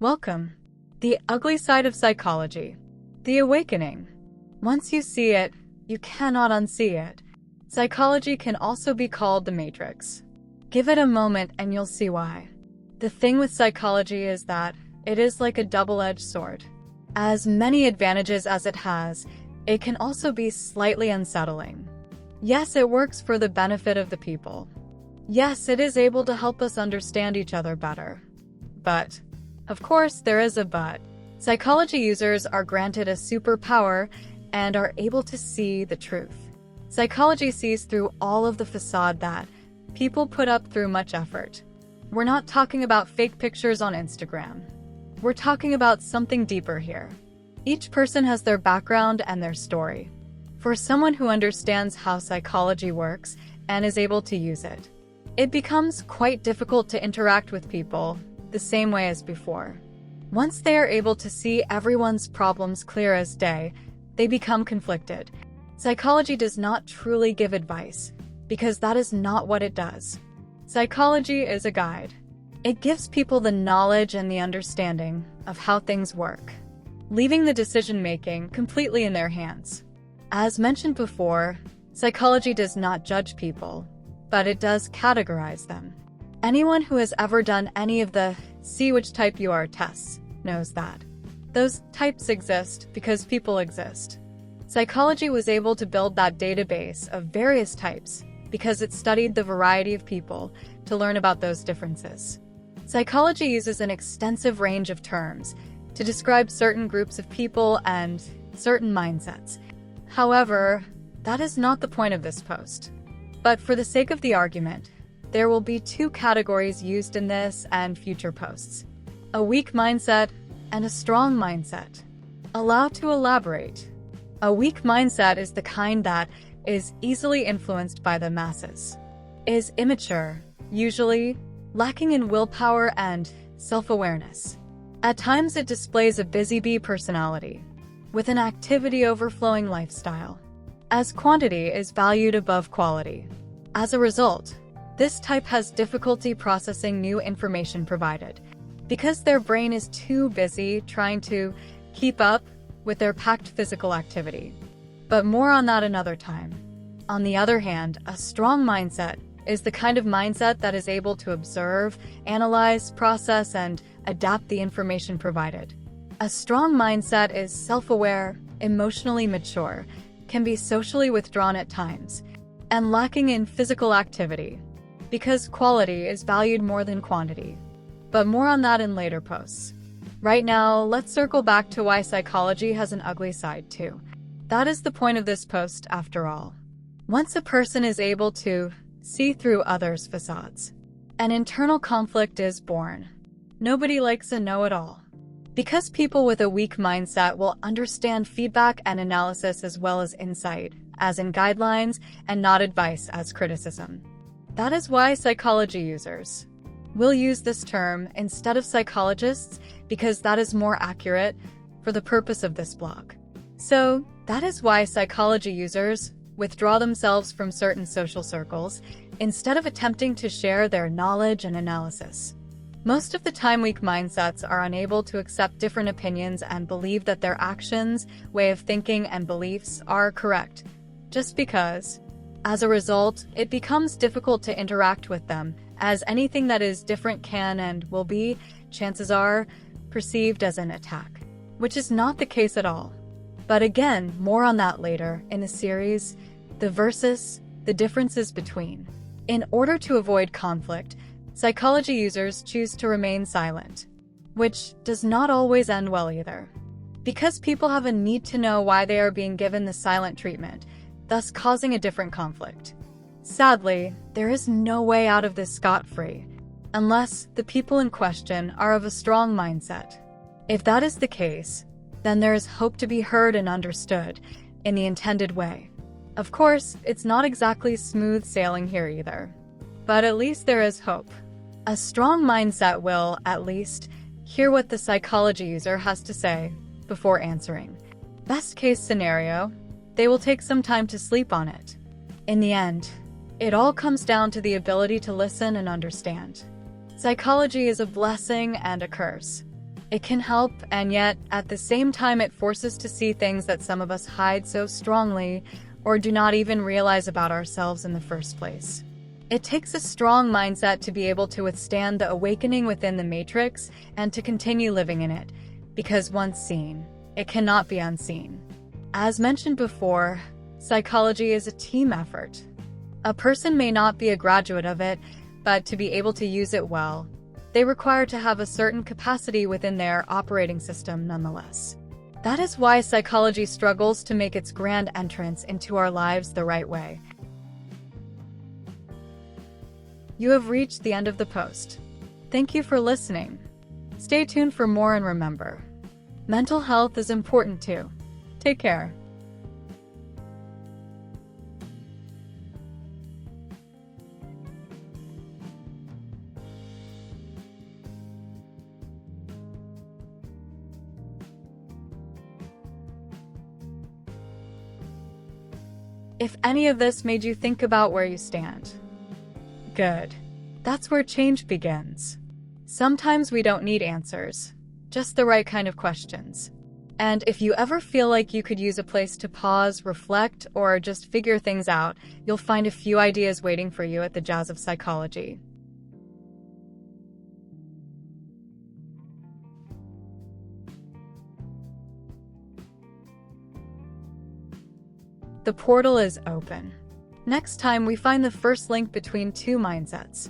Welcome. The ugly side of psychology. The awakening. Once you see it, you cannot unsee it. Psychology can also be called the Matrix. Give it a moment and you'll see why. The thing with psychology is that it is like a double-edged sword. As many advantages as it has, it can also be slightly unsettling. Yes, it works for the benefit of the people. Yes, it is able to help us understand each other better. But, of course, there is a but. Psychology users are granted a superpower and are able to see the truth. Psychology sees through all of the facade that people put up through much effort. We're not talking about fake pictures on Instagram. We're talking about something deeper here. Each person has their background and their story. For someone who understands how psychology works and is able to use it, it becomes quite difficult to interact with people the same way as before. Once they are able to see everyone's problems clear as day, they become conflicted. Psychology does not truly give advice, because that is not what it does. Psychology is a guide. It gives people the knowledge and the understanding of how things work, leaving the decision-making completely in their hands. As mentioned before, psychology does not judge people, but it does categorize them. Anyone who has ever done any of the "see which type you are" tests knows that. Those types exist because people exist. Psychology was able to build that database of various types because it studied the variety of people to learn about those differences. Psychology uses an extensive range of terms to describe certain groups of people and certain mindsets. However, that is not the point of this post. But for the sake of the argument, there will be two categories used in this and future posts: a weak mindset and a strong mindset. Allow to elaborate. A weak mindset is the kind that is easily influenced by the masses, is immature, usually lacking in willpower and self-awareness. At times it displays a busy bee personality, with an activity-overflowing lifestyle, as quantity is valued above quality. As a result, this type has difficulty processing new information provided, because their brain is too busy trying to keep up with their packed physical activity. But more on that another time. On the other hand, a strong mindset is the kind of mindset that is able to observe, analyze, process, and adapt the information provided. A strong mindset is self-aware, emotionally mature, can be socially withdrawn at times, and lacking in physical activity, because quality is valued more than quantity. But more on that in later posts. Right now, let's circle back to why psychology has an ugly side too. That is the point of this post, after all. Once a person is able to see through others' facades, an internal conflict is born. Nobody likes a know-it-all. Because people with a weak mindset will understand feedback and analysis as well as insight, as in guidelines, and not advice as criticism. That is why psychology users will use this term instead of psychologists, because that is more accurate for the purpose of this blog. So, that is why psychology users withdraw themselves from certain social circles instead of attempting to share their knowledge and analysis. Most of the time, weak mindsets are unable to accept different opinions and believe that their actions, way of thinking, and beliefs are correct, just because. As a result, it becomes difficult to interact with them, as anything that is different can and will be, chances are, perceived as an attack, which is not the case at all. But again, more on that later in the series, the versus, the differences between. In order to avoid conflict, psychology users choose to remain silent, which does not always end well either. Because people have a need to know why they are being given the silent treatment, thus causing a different conflict. Sadly, there is no way out of this scot-free, unless the people in question are of a strong mindset. If that is the case, then there is hope to be heard and understood in the intended way. Of course, it's not exactly smooth sailing here either, but at least there is hope. A strong mindset will, at least, hear what the psychology user has to say before answering. Best case scenario, they will take some time to sleep on it. In the end, it all comes down to the ability to listen and understand. Psychology is a blessing and a curse. It can help, and yet, at the same time, it forces to see things that some of us hide so strongly or do not even realize about ourselves in the first place. It takes a strong mindset to be able to withstand the awakening within the matrix and to continue living in it, because once seen, it cannot be unseen. As mentioned before, psychology is a team effort. A person may not be a graduate of it, but to be able to use it well, they require to have a certain capacity within their operating system nonetheless. That is why psychology struggles to make its grand entrance into our lives the right way. You have reached the end of the post. Thank you for listening. Stay tuned for more, and remember, mental health is important too. Take care. If any of this made you think about where you stand, good. That's where change begins. Sometimes we don't need answers, just the right kind of questions. And if you ever feel like you could use a place to pause, reflect, or just figure things out, you'll find a few ideas waiting for you at the Jazz of Psychology. The portal is open. Next time we find the first link between two mindsets.